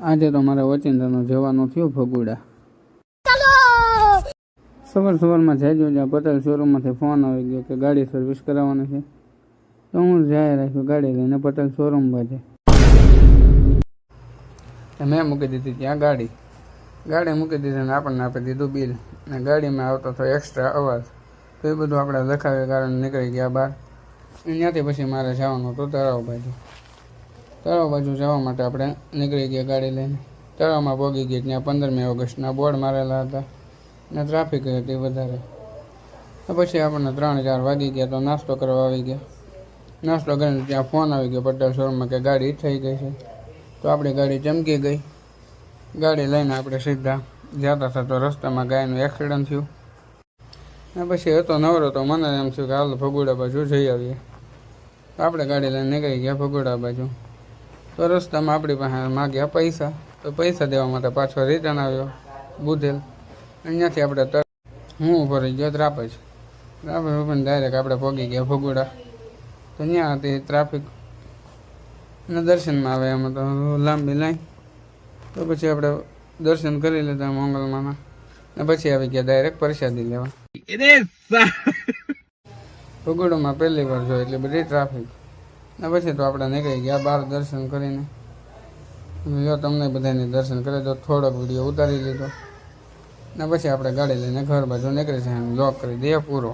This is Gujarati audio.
આજે તો મારે ઓચિંતાનો જવાનો થયો ભગુડા. સવારમાં જઈ જ્યાં પટેલ શોરૂમમાંથી ફોન આવી ગયો કે ગાડી સર્વિસ કરાવવાની છે. તો હું જાય રાખ્યું ગાડી લઈને પટેલ શોરૂમ બાજુ. મેં મૂકી દીધી ત્યાં ગાડી મૂકી દીધી ને આપણને આપી દીધું બિલ. ને ગાડીમાં આવતો તો એક્સ્ટ્રા અવાજ, તો એ બધું આપણે લખાવ્યા કારણે નીકળી ગયા બહાર. ત્યાંથી પછી મારે જવાનું હતું તળાવ બાજુ જવા માટે આપણે નીકળી ગયા ગાડી લઈને. તળાવમાં પહોંચી ગયા ત્યાં 15મી ઓગસ્ટના બોર્ડ મારેલા હતા ને ટ્રાફિક હતી વધારે. તો પછી આપણને 3-4 વાગી ગયા તો નાસ્તો કરવા આવી ગયા. નાસ્તો કરીને ત્યાં ફોન આવી ગયો પટેલ શોરૂમમાં કે ગાડી થઈ ગઈ છે. તો આપણી ગાડી ચમકી ગઈ. ગાડી લઈને આપણે સીધા જતા હતા તો રસ્તામાં ગાયનું એક્સિડન્ટ થયું. ને પછી હતો નવરો તો મને એમ થયું કે હાલ ભગુડા બાજુ જઈ આવીએ. તો આપણે ગાડી લઈને નીકળી ગયા ભગુડા બાજુ. તો રસ્તામાં આપણી પાસે માગ્યા પૈસા. તો પૈસા દેવા માટે પાછો રિટર્ન આવ્યો બુધેલ. અહીંયાથી આપણે હું ઊભો રહી ગયો ત્રાપજ ઉપર ડાયરેક્ટ આપણે પહોંચી ગયા ભગુડા. તો ત્યાં હતી ટ્રાફિક અને દર્શનમાં આવે એમાં તો લાંબી લાઈન. તો પછી આપણે દર્શન કરી લીધા મંગલમાના ને પછી આવી ગયા ડાયરેક્ટ પ્રસાદી લેવા. ભગુડામાં પહેલી વાર જોઈ એટલે બધી ટ્રાફિક. ને પછી તો આપણે નીકળી ગયા બહાર દર્શન કરીને. જો તમને બધાને દર્શન કરે તો થોડોક વિડીયો ઉતારી લીધો. ને પછી આપણે ગાડી લઈને ઘર બાજુ નીકળી છે. લોક કરી દઈએ પૂરો.